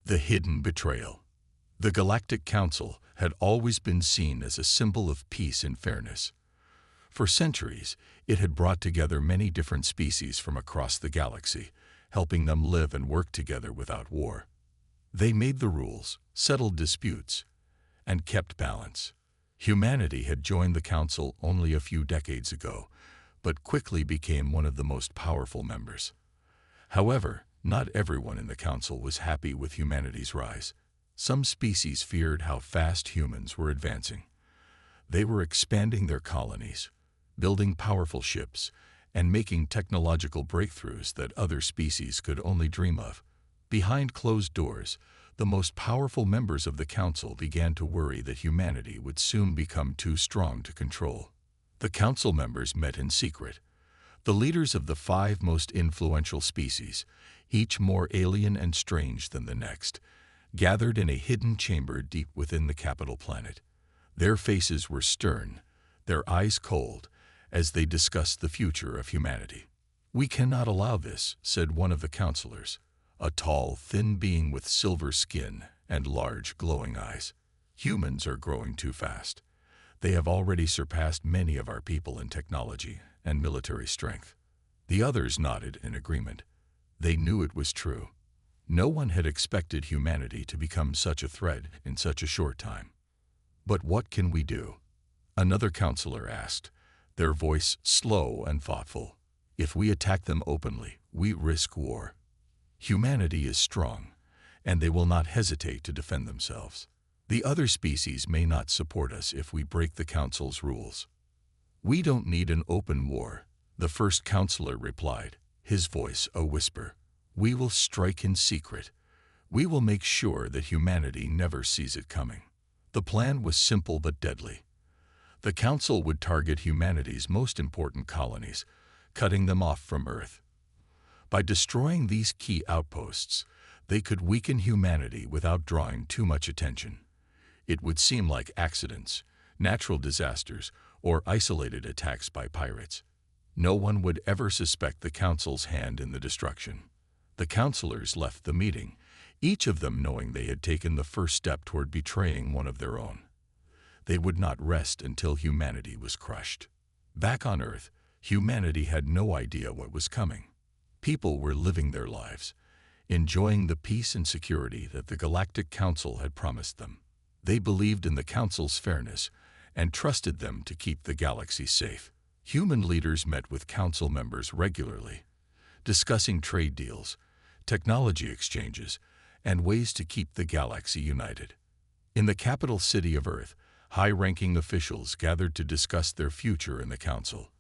The hidden betrayal. The Galactic Council had always been seen as a symbol of peace and fairness. For centuries, it had brought together many different species from across the galaxy, helping them live and work together without war. They made the rules, settled disputes, and kept balance. Humanity had joined the Council only a few decades ago, but quickly became one of the most powerful members. However, not everyone in the Council was happy with humanity's rise. Some species feared how fast humans were advancing. They were expanding their colonies, building powerful ships, and making technological breakthroughs that other species could only dream of. Behind closed doors, the most powerful members of the Council began to worry that humanity would soon become too strong to control. The Council members met in secret. The leaders of the 5 most influential species, each more alien and strange than the next, gathered in a hidden chamber deep within the capital planet. Their faces were stern, their eyes cold, as they discussed the future of humanity. "We cannot allow this," said one of the counselors, a tall, thin being with silver skin and large, glowing eyes. "Humans are growing too fast. They have already surpassed many of our people in technology and military strength." The others nodded in agreement. They knew it was true. No one had expected humanity to become such a threat in such a short time. "But what can we do?" another counselor asked, their voice slow and thoughtful. "If we attack them openly, we risk war. Humanity is strong, and they will not hesitate to defend themselves. The other species may not support us if we break the Council's rules." "We don't need an open war," the first counselor replied, his voice a whisper. "We will strike in secret. We will make sure that humanity never sees it coming." The plan was simple but deadly. The Council would target humanity's most important colonies, cutting them off from Earth. By destroying these key outposts, they could weaken humanity without drawing too much attention. It would seem like accidents, natural disasters, or isolated attacks by pirates. No one would ever suspect the Council's hand in the destruction. The counselors left the meeting, each of them knowing they had taken the first step toward betraying one of their own. They would not rest until humanity was crushed. Back on Earth, humanity had no idea what was coming. People were living their lives, enjoying the peace and security that the Galactic Council had promised them. They believed in the Council's fairness and trusted them to keep the galaxy safe. Human leaders met with Council members regularly, discussing trade deals, technology exchanges, and ways to keep the galaxy united. In the capital city of Earth, high-ranking officials gathered to discuss their future in the Council.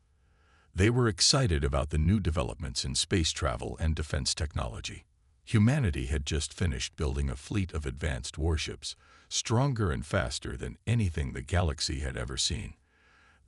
They were excited about the new developments in space travel and defense technology. Humanity had just finished building a fleet of advanced warships, stronger and faster than anything the galaxy had ever seen.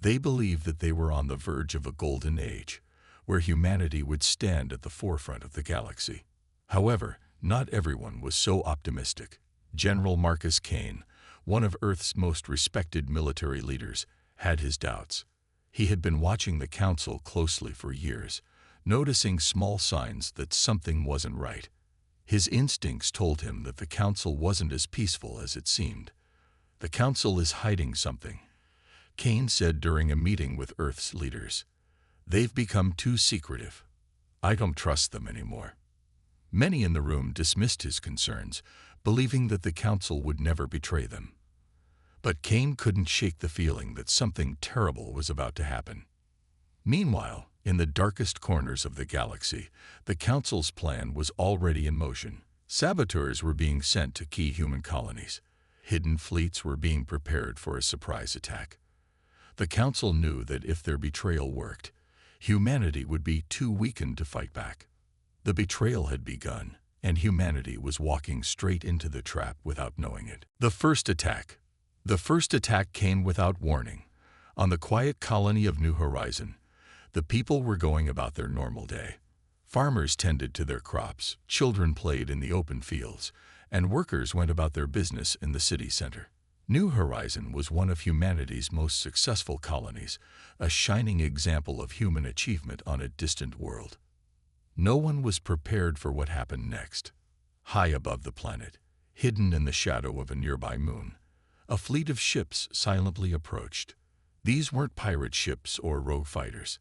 They believed that they were on the verge of a golden age, where humanity would stand at the forefront of the galaxy. However, not everyone was so optimistic. General Marcus Kane, one of Earth's most respected military leaders, had his doubts. He had been watching the Council closely for years, noticing small signs that something wasn't right. His instincts told him that the Council wasn't as peaceful as it seemed. "The Council is hiding something," Kane said during a meeting with Earth's leaders. "They've become too secretive. I don't trust them anymore." Many in the room dismissed his concerns, believing that the Council would never betray them. But Kane couldn't shake the feeling that something terrible was about to happen. Meanwhile, in the darkest corners of the galaxy, the Council's plan was already in motion. Saboteurs were being sent to key human colonies. Hidden fleets were being prepared for a surprise attack. The Council knew that if their betrayal worked, humanity would be too weakened to fight back. The betrayal had begun, and humanity was walking straight into the trap without knowing it. The first attack. The first attack came without warning. On the quiet colony of New Horizon, the people were going about their normal day. Farmers tended to their crops, children played in the open fields, and workers went about their business in the city center. New Horizon was one of humanity's most successful colonies, a shining example of human achievement on a distant world. No one was prepared for what happened next. High above the planet, Hidden in the shadow of a nearby moon, a fleet of ships silently approached. These weren't pirate ships or rogue fighters.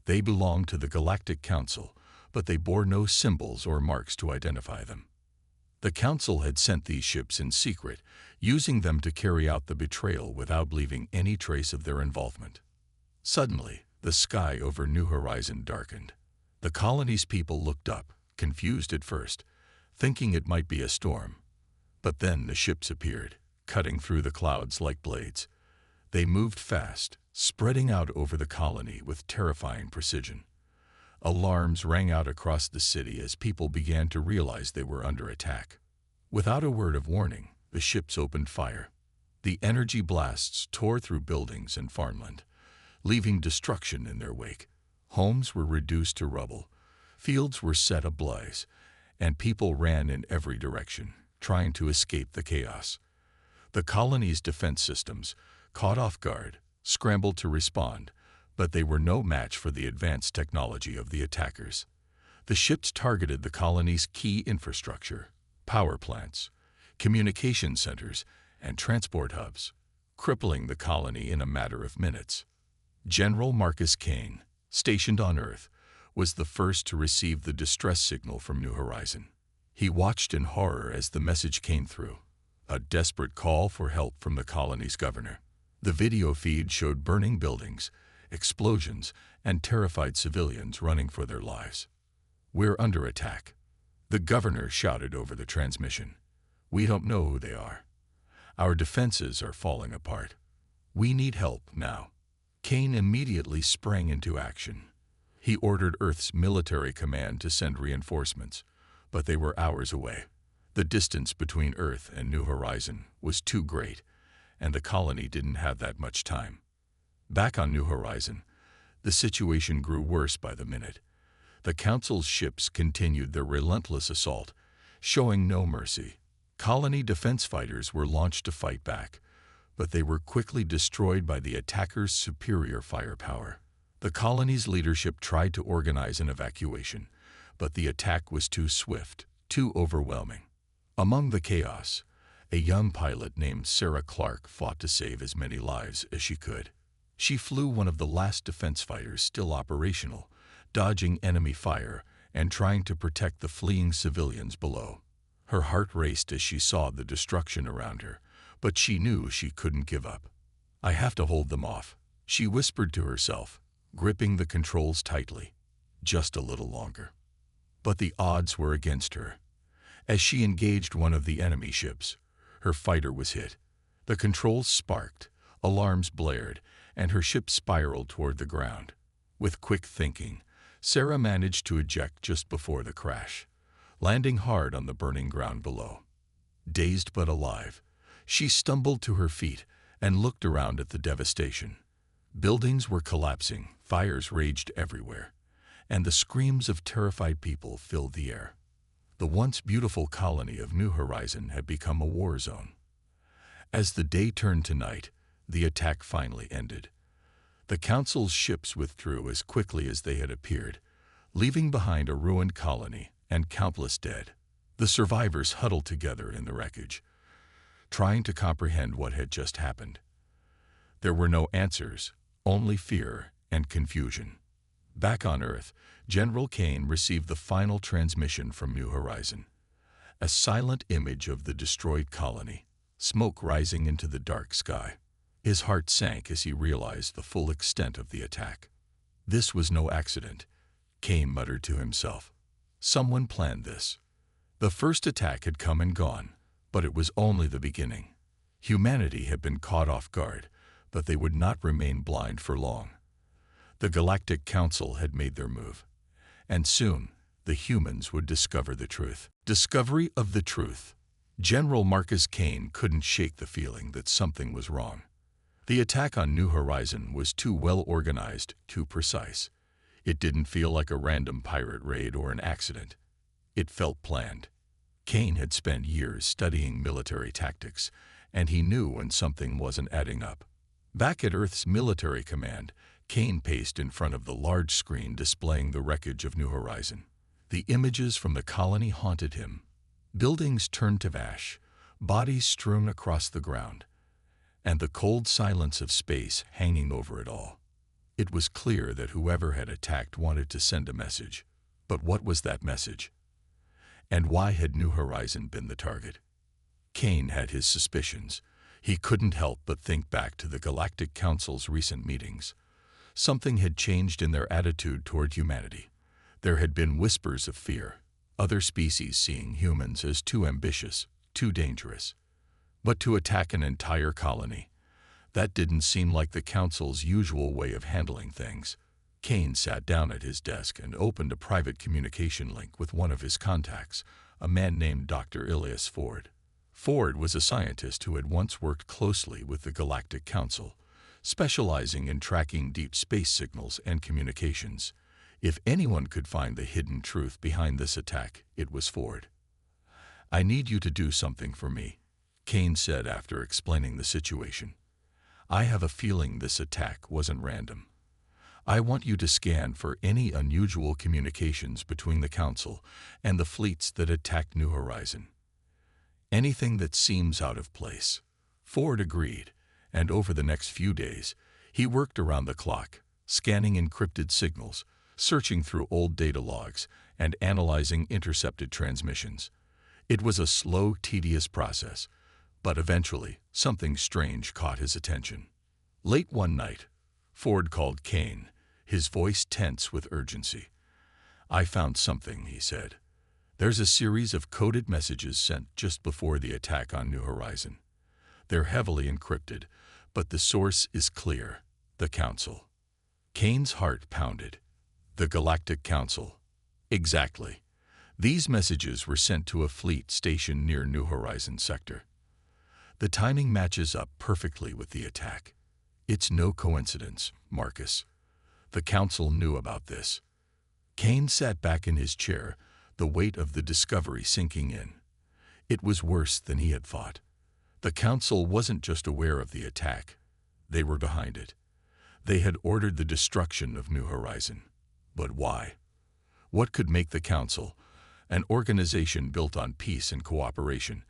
They belonged to the Galactic Council, but they bore no symbols or marks to identify them. The Council had sent these ships in secret, using them to carry out the betrayal without leaving any trace of their involvement. Suddenly, the sky over New Horizon darkened. The colony's people looked up, confused at first, thinking it might be a storm. But then the ships appeared, cutting through the clouds like blades. They moved fast, spreading out over the colony with terrifying precision. Alarms rang out across the city as people began to realize they were under attack. Without a word of warning, the ships opened fire. The energy blasts tore through buildings and farmland, leaving destruction in their wake. Homes were reduced to rubble, fields were set ablaze, and people ran in every direction, trying to escape the chaos. The colony's defense systems, caught off guard, scrambled to respond, but they were no match for the advanced technology of the attackers. The ships targeted the colony's key infrastructure, power plants, communication centers, and transport hubs, crippling the colony in a matter of minutes. General Marcus Kane, stationed on Earth, was the first to receive the distress signal from New Horizon. He watched in horror as the message came through, a desperate call for help from the colony's governor. The video feed showed burning buildings, explosions, and terrified civilians running for their lives. "We're under attack," the governor shouted over the transmission. "We don't know who they are. Our defenses are falling apart. We need help now." Kane immediately sprang into action. He ordered Earth's military command to send reinforcements, but they were hours away. The distance between Earth and New Horizon was too great, and the colony didn't have that much time. Back on New Horizon, the situation grew worse by the minute. The Council's ships continued their relentless assault, showing no mercy. Colony defense fighters were launched to fight back, but they were quickly destroyed by the attackers' superior firepower. The colony's leadership tried to organize an evacuation, but the attack was too swift, too overwhelming. Among the chaos, a young pilot named Sarah Clark fought to save as many lives as she could. She flew one of the last defense fighters still operational, dodging enemy fire and trying to protect the fleeing civilians below. Her heart raced as she saw the destruction around her, but she knew she couldn't give up. "I have to hold them off," she whispered to herself, gripping the controls tightly. Just a little longer. But the odds were against her. As she engaged one of the enemy ships, her fighter was hit. The controls sparked, alarms blared, and her ship spiraled toward the ground. With quick thinking, Sarah managed to eject just before the crash, landing hard on the burning ground below. Dazed but alive, she stumbled to her feet and looked around at the devastation. Buildings were collapsing, fires raged everywhere, and the screams of terrified people filled the air. The once beautiful colony of New Horizon had become a war zone. As the day turned to night, the attack finally ended. The Council's ships withdrew as quickly as they had appeared, leaving behind a ruined colony and countless dead. The survivors huddled together in the wreckage, trying to comprehend what had just happened. There were no answers, only fear and confusion. Back on Earth, General Kane received the final transmission from New Horizon. A silent image of the destroyed colony, smoke rising into the dark sky. His heart sank as he realized the full extent of the attack. This was no accident, Kane muttered to himself. Someone planned this. The first attack had come and gone, but it was only the beginning. Humanity had been caught off guard, but they would not remain blind for long. The Galactic Council had made their move, and soon the humans would discover the truth. Discovery of the truth. General Marcus Kane couldn't shake the feeling that something was wrong. The attack on New Horizon was too well organized, too precise. It didn't feel like a random pirate raid or an accident. It felt planned. Kane had spent years studying military tactics, and he knew when something wasn't adding up. Back at Earth's military command, Kane paced in front of the large screen displaying the wreckage of New Horizon. The images from the colony haunted him. Buildings turned to ash, bodies strewn across the ground, and the cold silence of space hanging over it all. It was clear that whoever had attacked wanted to send a message. But what was that message? And why had New Horizon been the target? Kane had his suspicions. He couldn't help but think back to the Galactic Council's recent meetings. Something had changed in their attitude toward humanity. There had been whispers of fear, other species seeing humans as too ambitious, too dangerous. But to attack an entire colony, that didn't seem like the Council's usual way of handling things. Kane sat down at his desk and opened a private communication link with one of his contacts, a man named Dr. Ilias Ford. Ford was a scientist who had once worked closely with the Galactic Council, specializing in tracking deep space signals and communications. If anyone could find the hidden truth behind this attack, it was Ford. "I need you to do something for me," Kane said after explaining the situation. "I have a feeling this attack wasn't random. I want you to scan for any unusual communications between the Council and the fleets that attacked New Horizon. Anything that seems out of place." Ford agreed, and over the next few days, he worked around the clock, scanning encrypted signals, searching through old data logs, and analyzing intercepted transmissions. It was a slow, tedious process, but eventually, something strange caught his attention. Late one night, Ford called Kane, his voice tense with urgency. "I found something," he said. "There's a series of coded messages sent just before the attack on New Horizon. They're heavily encrypted, but the source is clear: the Council." Kane's heart pounded. The Galactic Council. Exactly. These messages were sent to a fleet stationed near New Horizon sector. The timing matches up perfectly with the attack. It's no coincidence, Marcus. The Council knew about this. Kane sat back in his chair, the weight of the discovery sinking in. It was worse than he had thought. The Council wasn't just aware of the attack. They were behind it. They had ordered the destruction of New Horizon. But why? What could make the Council, an organization built on peace and cooperation,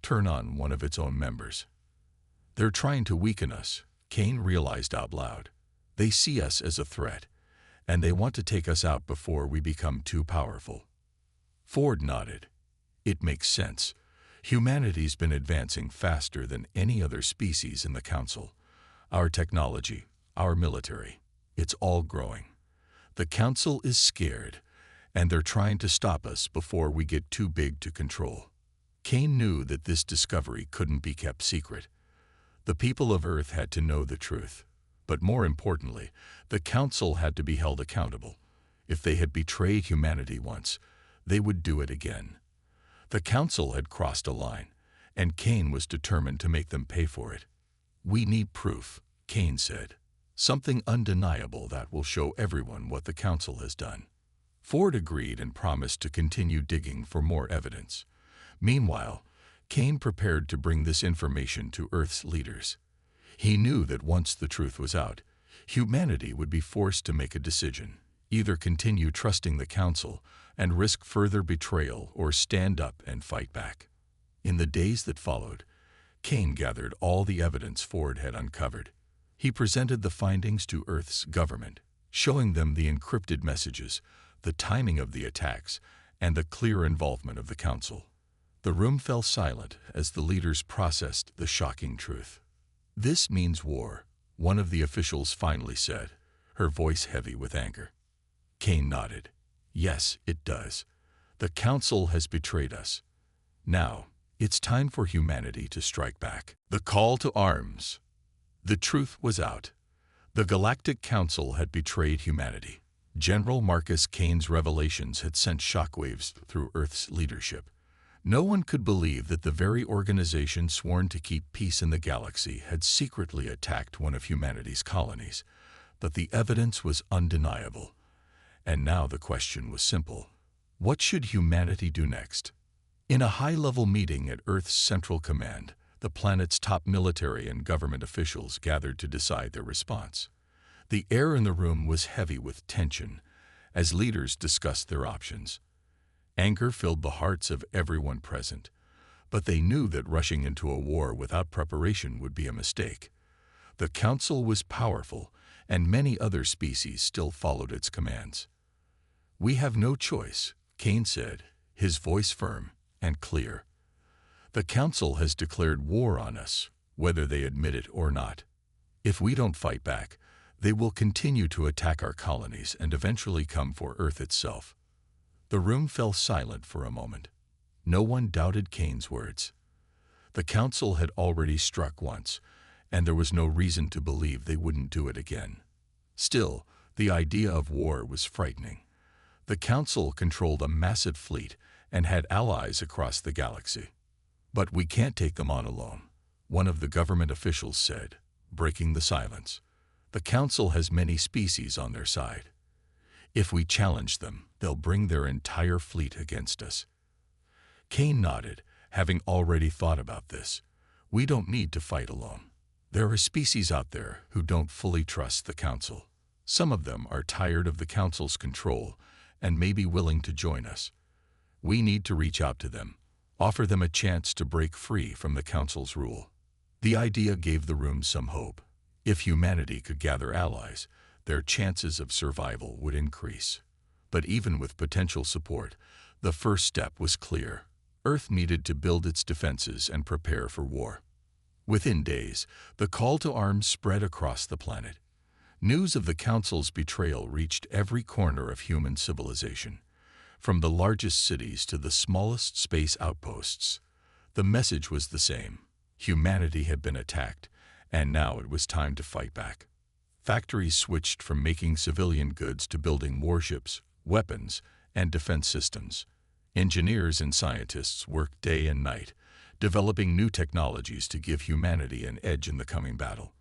turn on one of its own members? "They're trying to weaken us," Kane realized out loud. "They see us as a threat, and they want to take us out before we become too powerful." Ford nodded. "It makes sense. Humanity's been advancing faster than any other species in the Council. Our technology, our military, it's all growing. The Council is scared, and they're trying to stop us before we get too big to control." Kane knew that this discovery couldn't be kept secret. The people of Earth had to know the truth. But more importantly, the Council had to be held accountable. If they had betrayed humanity once, they would do it again. The Council had crossed a line, and Kane was determined to make them pay for it. "We need proof," Kane said. "Something undeniable that will show everyone what the Council has done." Ford agreed and promised to continue digging for more evidence. Meanwhile, Kane prepared to bring this information to Earth's leaders. He knew that once the truth was out, humanity would be forced to make a decision: either continue trusting the Council and risk further betrayal, or stand up and fight back. In the days that followed, Kane gathered all the evidence Ford had uncovered. He presented the findings to Earth's government, showing them the encrypted messages, the timing of the attacks, and the clear involvement of the Council. The room fell silent as the leaders processed the shocking truth. "This means war," one of the officials finally said, her voice heavy with anger. Kane nodded. "Yes, it does. The Council has betrayed us. Now, it's time for humanity to strike back." The call to arms. The truth was out. The Galactic Council had betrayed humanity. General Marcus Kane's revelations had sent shockwaves through Earth's leadership. No one could believe that the very organization sworn to keep peace in the galaxy had secretly attacked one of humanity's colonies. But the evidence was undeniable. And now the question was simple: what should humanity do next? In a high-level meeting at Earth's Central Command, the planet's top military and government officials gathered to decide their response. The air in the room was heavy with tension as leaders discussed their options. Anger filled the hearts of everyone present, But they knew that rushing into a war without preparation would be a mistake. The Council was powerful, and many other species still followed its commands. "We have no choice," Kane said, his voice firm and clear. "The Council has declared war on us, whether they admit it or not. If we don't fight back, they will continue to attack our colonies and eventually come for Earth itself." The room fell silent for a moment. No one doubted Kane's words. The Council had already struck once, and there was no reason to believe they wouldn't do it again. Still, the idea of war was frightening. The Council controlled a massive fleet and had allies across the galaxy. "But we can't take them on alone," one of the government officials said, breaking the silence. "The Council has many species on their side. If we challenge them, they'll bring their entire fleet against us." Kane nodded, having already thought about this. "We don't need to fight alone. There are species out there who don't fully trust the Council. Some of them are tired of the Council's control and may be willing to join us. We need to reach out to them, offer them a chance to break free from the Council's rule." The idea gave the room some hope. If humanity could gather allies, their chances of survival would increase. But even with potential support, the first step was clear. Earth needed to build its defenses and prepare for war. Within days, the call to arms spread across the planet. News of the Council's betrayal reached every corner of human civilization, from the largest cities to the smallest space outposts. The message was the same. Humanity had been attacked, and now it was time to fight back. Factories switched from making civilian goods to building warships, weapons, and defense systems. Engineers and scientists worked day and night, developing new technologies to give humanity an edge in the coming battle.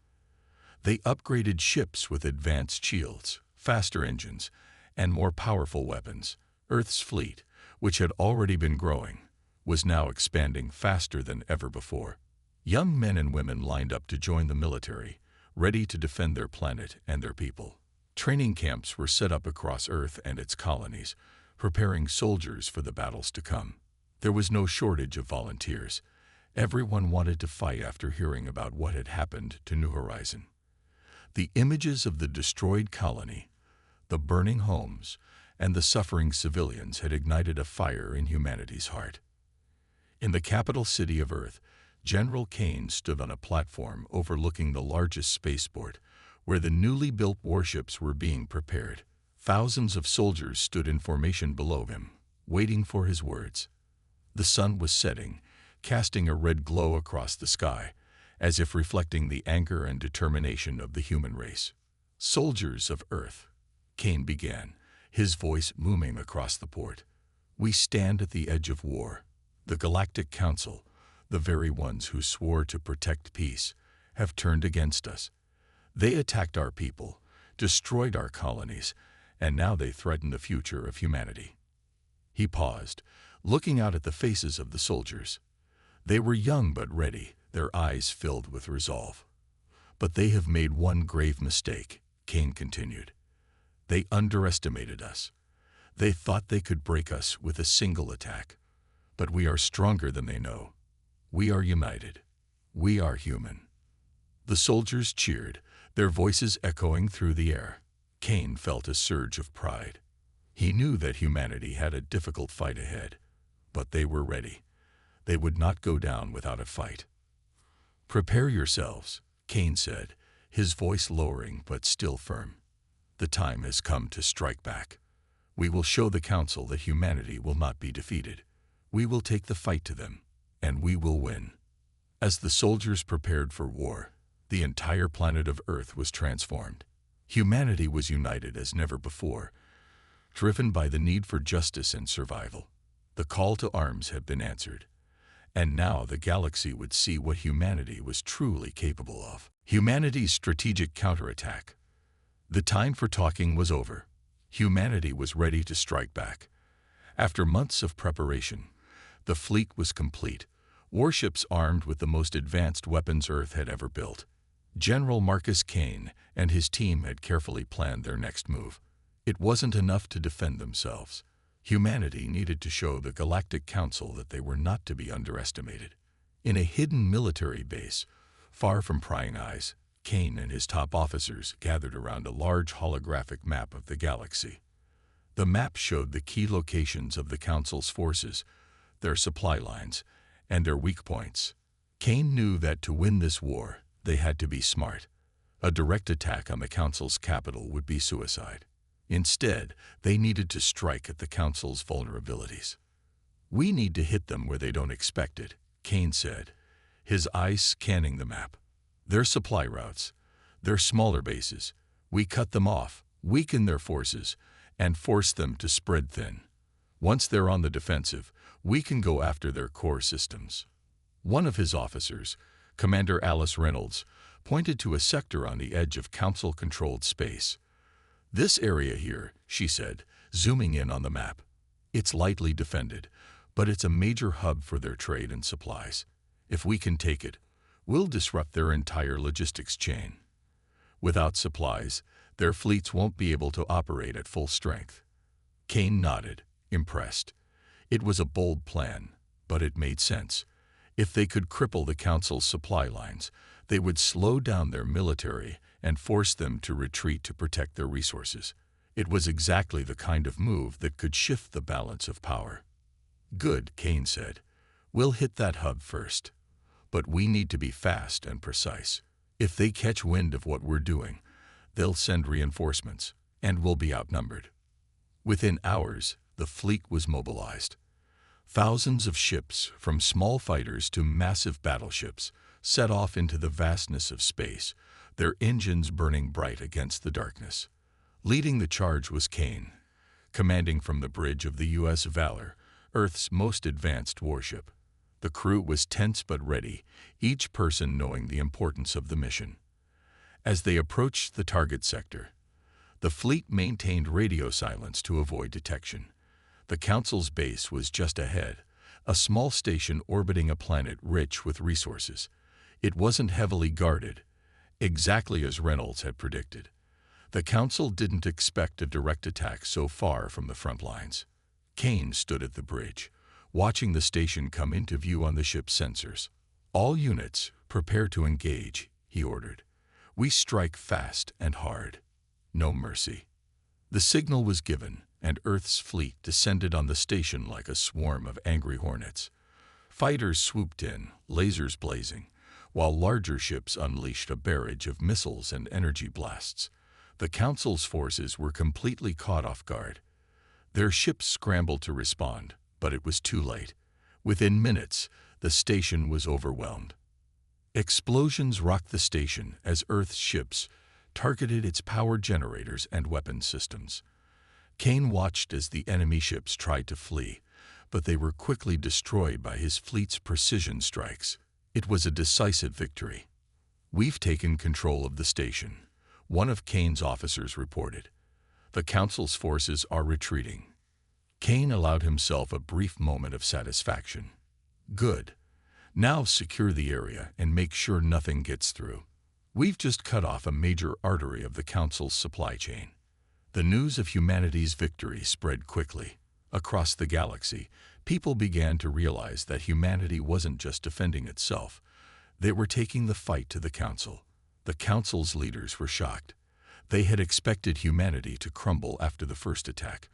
They upgraded ships with advanced shields, faster engines, and more powerful weapons. Earth's fleet, which had already been growing, was now expanding faster than ever before. Young men and women lined up to join the military, ready to defend their planet and their people. Training camps were set up across Earth and its colonies, preparing soldiers for the battles to come. There was no shortage of volunteers. Everyone wanted to fight after hearing about what had happened to New Horizon. The images of the destroyed colony, the burning homes, and the suffering civilians had ignited a fire in humanity's heart. In the capital city of Earth, General Kane stood on a platform overlooking the largest spaceport, where the newly built warships were being prepared. Thousands of soldiers stood in formation below him, waiting for his words. The sun was setting, casting a red glow across the sky, as if reflecting the anger and determination of the human race. "Soldiers of Earth," Kane began, his voice booming across the port. "We stand at the edge of war. The Galactic Council, the very ones who swore to protect peace, have turned against us. They attacked our people, destroyed our colonies, and now they threaten the future of humanity." He paused, looking out at the faces of the soldiers. They were young but ready, their eyes filled with resolve. "But they have made one grave mistake," Kane continued. "They underestimated us. They thought they could break us with a single attack. But we are stronger than they know. We are united. We are human." The soldiers cheered, their voices echoing through the air. Kane felt a surge of pride. He knew that humanity had a difficult fight ahead, but they were ready. They would not go down without a fight. "Prepare yourselves," Kane said, his voice lowering but still firm. "The time has come to strike back. We will show the Council that humanity will not be defeated. We will take the fight to them, and we will win." As the soldiers prepared for war, the entire planet of Earth was transformed. Humanity was united as never before, driven by the need for justice and survival. The call to arms had been answered, and now the galaxy would see what humanity was truly capable of. Humanity's strategic counterattack. The time for talking was over. Humanity was ready to strike back. After months of preparation, the fleet was complete, warships armed with the most advanced weapons Earth had ever built. General Marcus Kane and his team had carefully planned their next move. It wasn't enough to defend themselves. Humanity needed to show the Galactic Council that they were not to be underestimated. In a hidden military base, far from prying eyes, Kane and his top officers gathered around a large holographic map of the galaxy. The map showed the key locations of the Council's forces, their supply lines, and their weak points. Kane knew that to win this war, they had to be smart. A direct attack on the Council's capital would be suicide. Instead, they needed to strike at the Council's vulnerabilities. "We need to hit them where they don't expect it," Kane said, his eyes scanning the map. "Their supply routes, their smaller bases, we cut them off, weaken their forces, and force them to spread thin. Once they're on the defensive, we can go after their core systems." One of his officers, Commander Alice Reynolds, pointed to a sector on the edge of Council-controlled space. "This area here," she said, zooming in on the map. "It's lightly defended, but it's a major hub for their trade and supplies. If we can take it, we'll disrupt their entire logistics chain. Without supplies, their fleets won't be able to operate at full strength." Kane nodded, impressed. It was a bold plan, but it made sense. If they could cripple the Council's supply lines, they would slow down their military and force them to retreat to protect their resources. It was exactly the kind of move that could shift the balance of power. "Good," Kane said. "We'll hit that hub first. But we need to be fast and precise. If they catch wind of what we're doing, they'll send reinforcements, and we'll be outnumbered." Within hours, the fleet was mobilized. Thousands of ships, from small fighters to massive battleships, set off into the vastness of space, their engines burning bright against the darkness. Leading the charge was Kane, commanding from the bridge of the U.S. Valor, Earth's most advanced warship. The crew was tense but ready, each person knowing the importance of the mission. As they approached the target sector, the fleet maintained radio silence to avoid detection. The Council's base was just ahead, a small station orbiting a planet rich with resources. It wasn't heavily guarded, exactly as Reynolds had predicted. The Council didn't expect a direct attack so far from the front lines. Kane stood at the bridge, watching the station come into view on the ship's sensors. "All units, prepare to engage," he ordered. "We strike fast and hard. No mercy." The signal was given, and Earth's fleet descended on the station like a swarm of angry hornets. Fighters swooped in, lasers blazing, while larger ships unleashed a barrage of missiles and energy blasts. The Council's forces were completely caught off guard. Their ships scrambled to respond, but it was too late. Within minutes, the station was overwhelmed. Explosions rocked the station as Earth's ships targeted its power generators and weapon systems. Kane watched as the enemy ships tried to flee, but they were quickly destroyed by his fleet's precision strikes. It was a decisive victory. "We've taken control of the station," one of Kane's officers reported. "The Council's forces are retreating." Kane allowed himself a brief moment of satisfaction. "Good. Now secure the area and make sure nothing gets through. We've just cut off a major artery of the Council's supply chain." The news of humanity's victory spread quickly. Across the galaxy, people began to realize that humanity wasn't just defending itself. They were taking the fight to the Council. The Council's leaders were shocked. They had expected humanity to crumble after the first attack,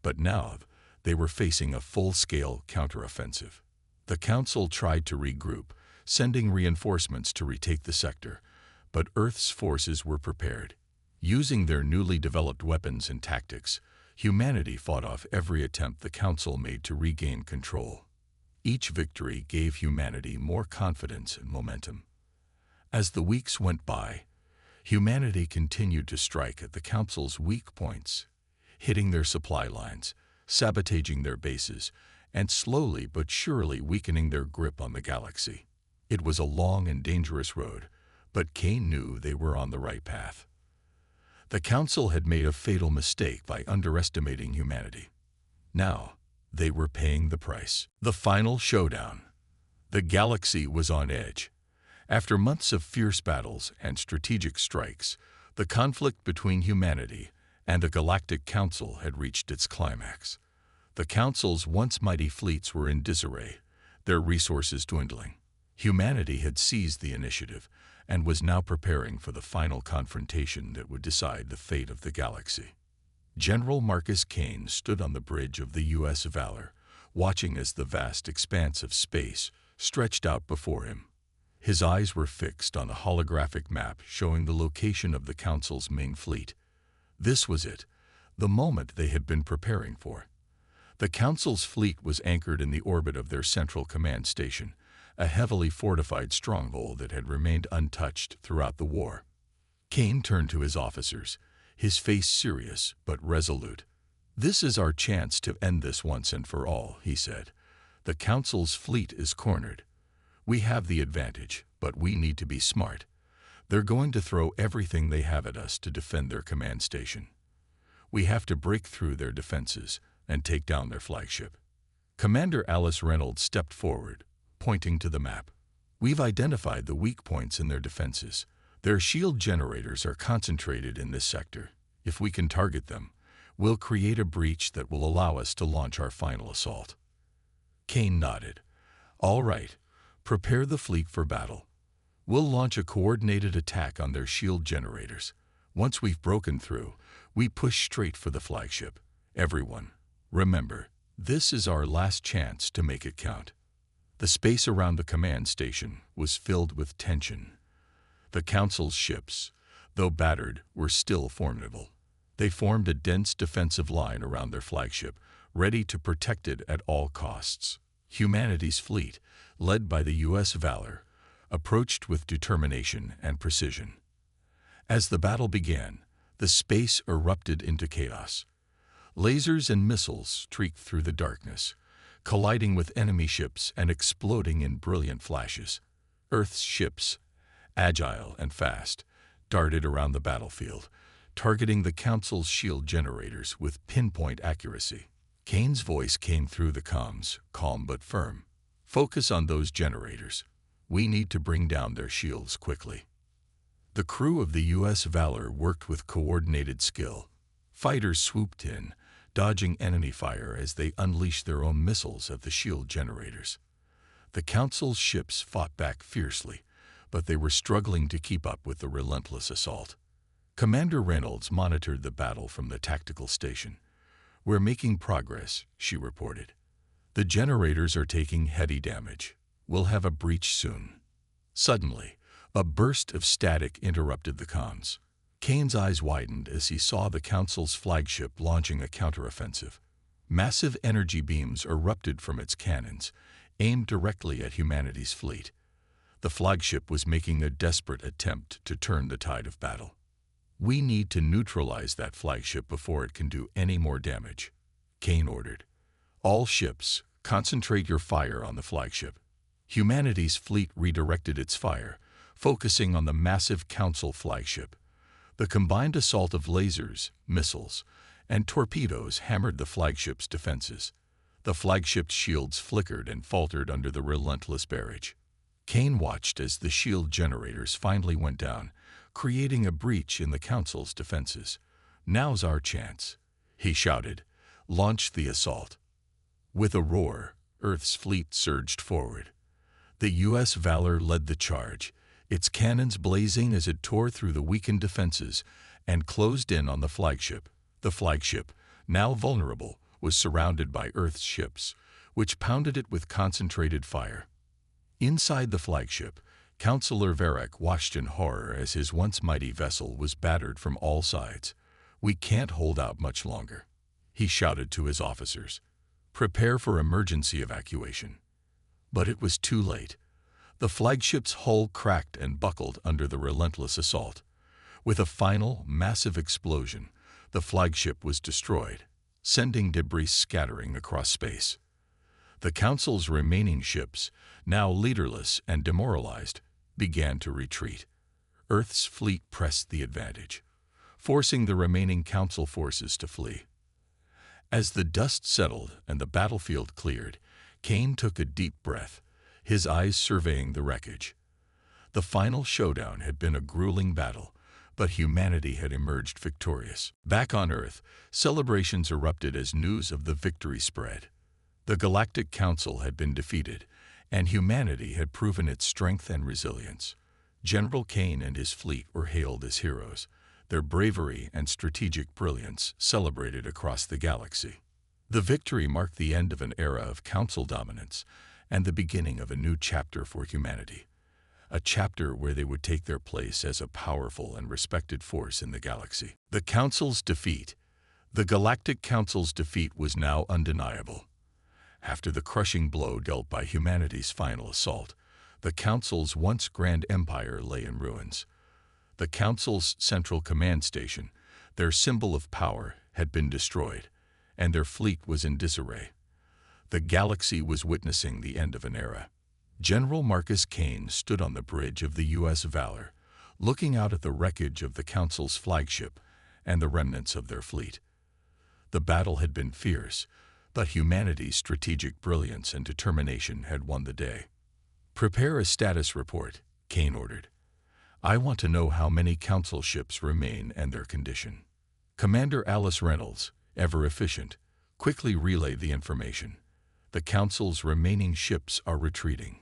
but now they were facing a full-scale counteroffensive. The Council tried to regroup, sending reinforcements to retake the sector, but Earth's forces were prepared. Using their newly developed weapons and tactics, humanity fought off every attempt the Council made to regain control. Each victory gave humanity more confidence and momentum. As the weeks went by, humanity continued to strike at the Council's weak points, hitting their supply lines, sabotaging their bases, and slowly but surely weakening their grip on the galaxy. It was a long and dangerous road, but Kane knew they were on the right path. The Council had made a fatal mistake by underestimating humanity. Now, they were paying the price. The final showdown. The galaxy was on edge. After months of fierce battles and strategic strikes, the conflict between humanity and the Galactic Council had reached its climax. The Council's once mighty fleets were in disarray, their resources dwindling. Humanity had seized the initiative and was now preparing for the final confrontation that would decide the fate of the galaxy. General Marcus Kane stood on the bridge of the U.S. Valor, watching as the vast expanse of space stretched out before him. His eyes were fixed on a holographic map showing the location of the Council's main fleet. This was it, the moment they had been preparing for. The Council's fleet was anchored in the orbit of their central command station, a heavily fortified stronghold that had remained untouched throughout the war. Kane turned to his officers, his face serious but resolute. "This is our chance to end this once and for all," he said. "The Council's fleet is cornered. We have the advantage, but we need to be smart. They're going to throw everything they have at us to defend their command station. We have to break through their defenses and take down their flagship." Commander Alice Reynolds stepped forward, pointing to the map. "We've identified the weak points in their defenses. Their shield generators are concentrated in this sector. If we can target them, we'll create a breach that will allow us to launch our final assault." Kane nodded. "All right, prepare the fleet for battle. We'll launch a coordinated attack on their shield generators. Once we've broken through, we push straight for the flagship. Everyone, remember, this is our last chance to make it count." The space around the command station was filled with tension. The Council's ships, though battered, were still formidable. They formed a dense defensive line around their flagship, ready to protect it at all costs. Humanity's fleet, led by the U.S. Valor, approached with determination and precision. As the battle began, the space erupted into chaos. Lasers and missiles streaked through the darkness, colliding with enemy ships and exploding in brilliant flashes. Earth's ships, agile and fast, darted around the battlefield, targeting the Council's shield generators with pinpoint accuracy. Kane's voice came through the comms, calm but firm. "Focus on those generators. We need to bring down their shields quickly." The crew of the U.S. Valor worked with coordinated skill. Fighters swooped in, dodging enemy fire as they unleashed their own missiles at the shield generators. The Council's ships fought back fiercely, but they were struggling to keep up with the relentless assault. Commander Reynolds monitored the battle from the tactical station. "We're making progress," she reported. "The generators are taking heavy damage. We'll have a breach soon." Suddenly, a burst of static interrupted the comms. Kane's eyes widened as he saw the Council's flagship launching a counteroffensive. Massive energy beams erupted from its cannons, aimed directly at humanity's fleet. The flagship was making a desperate attempt to turn the tide of battle. "We need to neutralize that flagship before it can do any more damage," Kane ordered. "All ships, concentrate your fire on the flagship." Humanity's fleet redirected its fire, focusing on the massive Council flagship. The combined assault of lasers, missiles, and torpedoes hammered the flagship's defenses. The flagship's shields flickered and faltered under the relentless barrage. Kane watched as the shield generators finally went down, creating a breach in the Council's defenses. "Now's our chance," he shouted. "Launch the assault." With a roar, Earth's fleet surged forward. The U.S. Valor led the charge, its cannons blazing as it tore through the weakened defenses and closed in on the flagship. The flagship, now vulnerable, was surrounded by Earth's ships, which pounded it with concentrated fire. Inside the flagship, Counselor Varric watched in horror as his once mighty vessel was battered from all sides. "We can't hold out much longer," he shouted to his officers. "Prepare for emergency evacuation." But it was too late. The flagship's hull cracked and buckled under the relentless assault. With a final, massive explosion, the flagship was destroyed, sending debris scattering across space. The Council's remaining ships, now leaderless and demoralized, began to retreat. Earth's fleet pressed the advantage, forcing the remaining Council forces to flee. As the dust settled and the battlefield cleared, Kane took a deep breath, his eyes surveying the wreckage. The final showdown had been a grueling battle, but humanity had emerged victorious. Back on Earth, celebrations erupted as news of the victory spread. The Galactic Council had been defeated, and humanity had proven its strength and resilience. General Kane and his fleet were hailed as heroes, their bravery and strategic brilliance celebrated across the galaxy. The victory marked the end of an era of Council dominance and the beginning of a new chapter for humanity, a chapter where they would take their place as a powerful and respected force in the galaxy. The Council's defeat. The Galactic Council's defeat was now undeniable. After the crushing blow dealt by humanity's final assault, the Council's once grand empire lay in ruins. The Council's central command station, their symbol of power, had been destroyed, and their fleet was in disarray. The galaxy was witnessing the end of an era. General Marcus Kane stood on the bridge of the U.S. Valor, looking out at the wreckage of the Council's flagship and the remnants of their fleet. The battle had been fierce, but humanity's strategic brilliance and determination had won the day. "Prepare a status report," Kane ordered. "I want to know how many Council ships remain and their condition." Commander Alice Reynolds, ever efficient, quickly relayed the information. "The Council's remaining ships are retreating.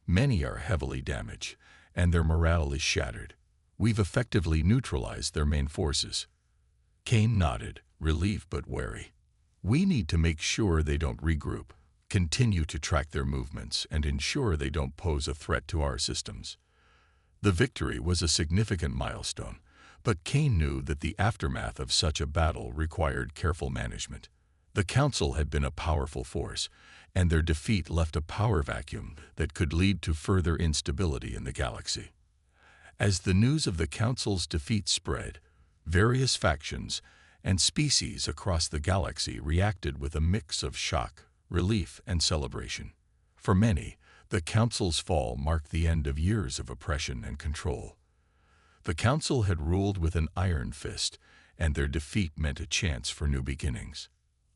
Many are heavily damaged, and their morale is shattered. We've effectively neutralized their main forces." Kane nodded, relieved but wary. "We need to make sure they don't regroup, continue to track their movements, and ensure they don't pose a threat to our systems." The victory was a significant milestone, but Kane knew that the aftermath of such a battle required careful management. The Council had been a powerful force, and their defeat left a power vacuum that could lead to further instability in the galaxy. As the news of the Council's defeat spread, various factions and species across the galaxy reacted with a mix of shock, relief, and celebration. For many, the Council's fall marked the end of years of oppression and control. The Council had ruled with an iron fist, and their defeat meant a chance for new beginnings.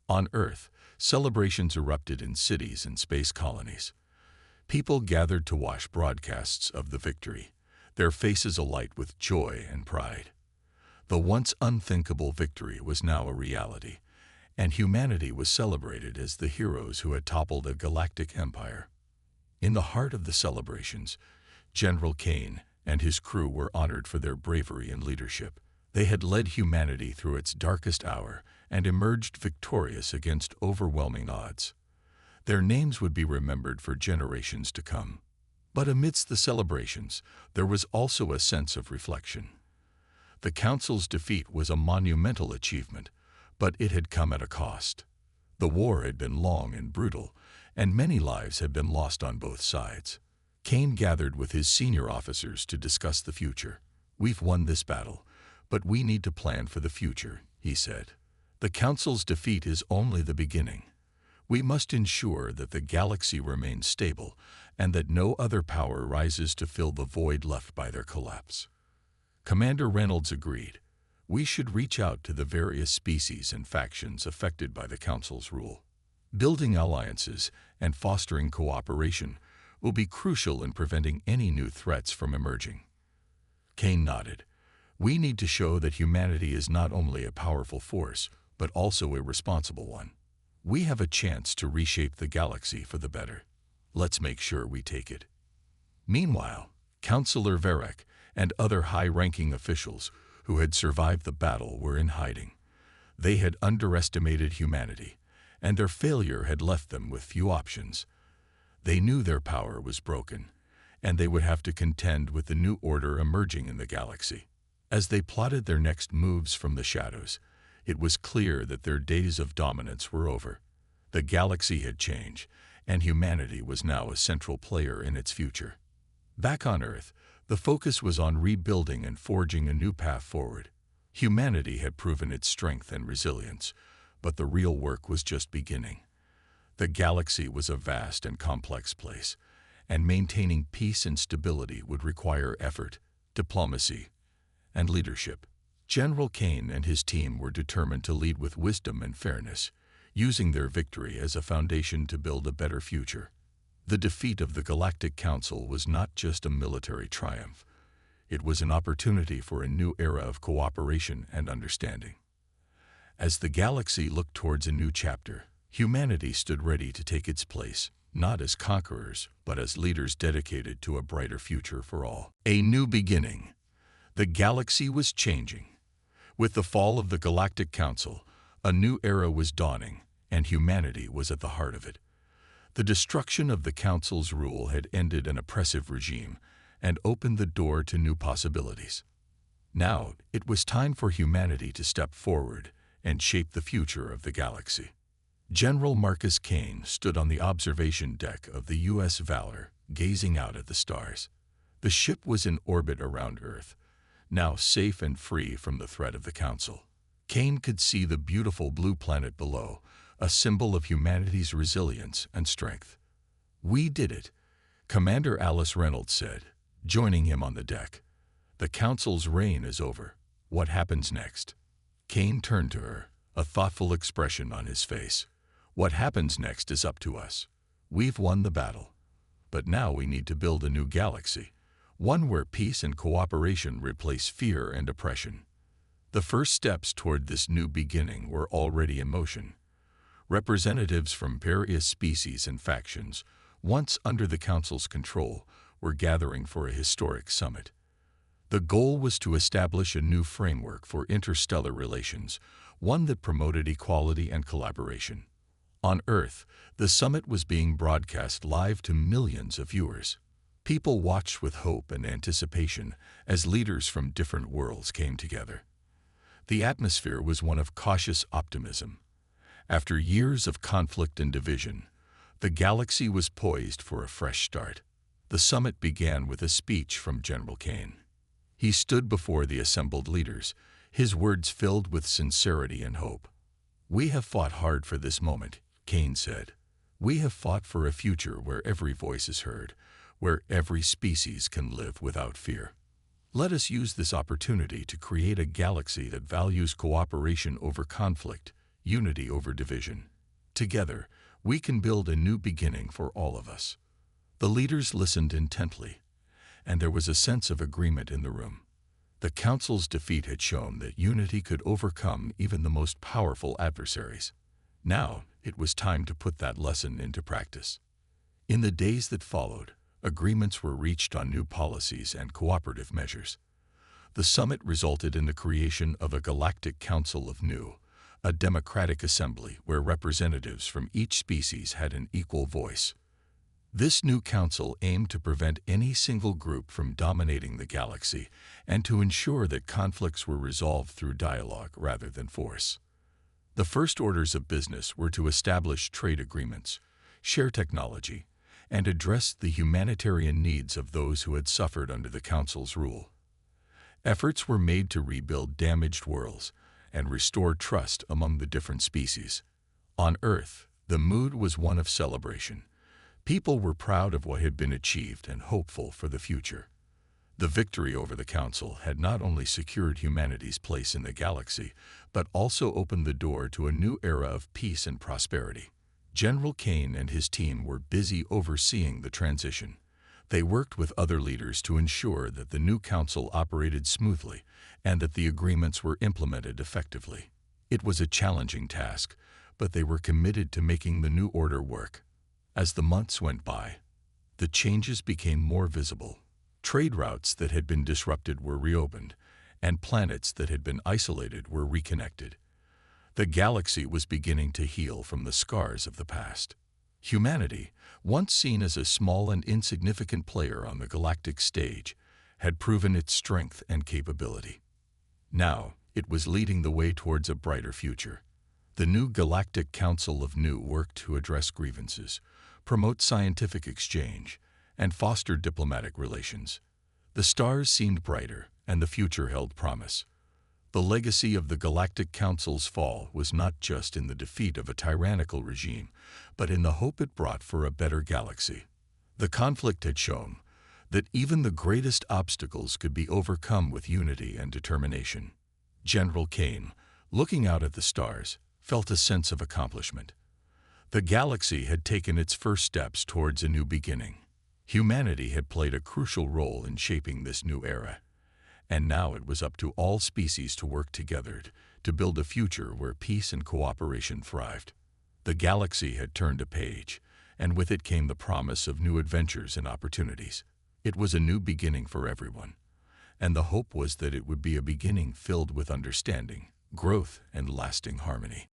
On Earth, celebrations erupted in cities and space colonies. People gathered to watch broadcasts of the victory, their faces alight with joy and pride. The once unthinkable victory was now a reality, and humanity was celebrated as the heroes who had toppled a galactic empire. In the heart of the celebrations, General Kane and his crew were honored for their bravery and leadership. They had led humanity through its darkest hour and emerged victorious against overwhelming odds. Their names would be remembered for generations to come. But amidst the celebrations, there was also a sense of reflection. The Council's defeat was a monumental achievement, but it had come at a cost. The war had been long and brutal, and many lives had been lost on both sides. Kane gathered with his senior officers to discuss the future. "We've won this battle, but we need to plan for the future," he said. "The Council's defeat is only the beginning. We must ensure that the galaxy remains stable and that no other power rises to fill the void left by their collapse." Commander Reynolds agreed. "We should reach out to the various species and factions affected by the Council's rule. Building alliances and fostering cooperation will be crucial in preventing any new threats from emerging." Kane nodded. "We need to show that humanity is not only a powerful force, but also a responsible one. We have a chance to reshape the galaxy for the better. Let's make sure we take it." Meanwhile, Councillor Varek and other high-ranking officials who had survived the battle were in hiding. They had underestimated humanity, and their failure had left them with few options. They knew their power was broken, and they would have to contend with the new order emerging in the galaxy. As they plotted their next moves from the shadows, it was clear that their days of dominance were over. The galaxy had changed, and humanity was now a central player in its future. Back on Earth, the focus was on rebuilding and forging a new path forward. Humanity had proven its strength and resilience, but the real work was just beginning. The galaxy was a vast and complex place, and maintaining peace and stability would require effort, diplomacy, and leadership. General Kane and his team were determined to lead with wisdom and fairness, using their victory as a foundation to build a better future. The defeat of the Galactic Council was not just a military triumph. It was an opportunity for a new era of cooperation and understanding. As the galaxy looked towards a new chapter, humanity stood ready to take its place, not as conquerors, but as leaders dedicated to a brighter future for all. A new beginning. The galaxy was changing. With the fall of the Galactic Council, a new era was dawning, and humanity was at the heart of it. The destruction of the Council's rule had ended an oppressive regime and opened the door to new possibilities. Now, it was time for humanity to step forward and shape the future of the galaxy. General Marcus Kane stood on the observation deck of the U.S. Valor, gazing out at the stars. The ship was in orbit around Earth, now safe and free from the threat of the Council. Kane could see the beautiful blue planet below, a symbol of humanity's resilience and strength. "We did it," Commander Alice Reynolds said, joining him on the deck. "The Council's reign is over. What happens next?" Kane turned to her, a thoughtful expression on his face. "What happens next is up to us. We've won the battle. But now we need to build a new galaxy, one where peace and cooperation replace fear and oppression." The first steps toward this new beginning were already in motion. Representatives from various species and factions, once under the Council's control, were gathering for a historic summit. The goal was to establish a new framework for interstellar relations, one that promoted equality and collaboration. On Earth, the summit was being broadcast live to millions of viewers. People watched with hope and anticipation as leaders from different worlds came together. The atmosphere was one of cautious optimism. After years of conflict and division, the galaxy was poised for a fresh start. The summit began with a speech from General Kane. He stood before the assembled leaders, his words filled with sincerity and hope. "We have fought hard for this moment," Kane said. "We have fought for a future where every voice is heard, where every species can live without fear. Let us use this opportunity to create a galaxy that values cooperation over conflict, unity over division. Together, we can build a new beginning for all of us." The leaders listened intently, and there was a sense of agreement in the room. The Council's defeat had shown that unity could overcome even the most powerful adversaries. Now, it was time to put that lesson into practice. In the days that followed, agreements were reached on new policies and cooperative measures. The summit resulted in the creation of a Galactic Council of New, a democratic assembly where representatives from each species had an equal voice. This new council aimed to prevent any single group from dominating the galaxy and to ensure that conflicts were resolved through dialogue rather than force. The first orders of business were to establish trade agreements, share technology, and address the humanitarian needs of those who had suffered under the Council's rule. Efforts were made to rebuild damaged worlds and restore trust among the different species. On Earth, the mood was one of celebration. People were proud of what had been achieved and hopeful for the future. The victory over the Council had not only secured humanity's place in the galaxy, but also opened the door to a new era of peace and prosperity. General Kane and his team were busy overseeing the transition. They worked with other leaders to ensure that the new council operated smoothly and that the agreements were implemented effectively. It was a challenging task, but they were committed to making the new order work. As the months went by, the changes became more visible. Trade routes that had been disrupted were reopened, and planets that had been isolated were reconnected. The galaxy was beginning to heal from the scars of the past. Humanity, once seen as a small and insignificant player on the galactic stage, had proven its strength and capability. Now, it was leading the way towards a brighter future. The new Galactic Council of New worked to address grievances, promote scientific exchange, and foster diplomatic relations. The stars seemed brighter, and the future held promise. The legacy of the Galactic Council's fall was not just in the defeat of a tyrannical regime, but in the hope it brought for a better galaxy. The conflict had shown that even the greatest obstacles could be overcome with unity and determination. General Kane, looking out at the stars, felt a sense of accomplishment. The galaxy had taken its first steps towards a new beginning. Humanity had played a crucial role in shaping this new era, And now it was up to all species to work together to build a future where peace and cooperation thrived. The galaxy had turned a page, and with it came the promise of new adventures and opportunities. It was a new beginning for everyone, and the hope was that it would be a beginning filled with understanding, growth, and lasting harmony.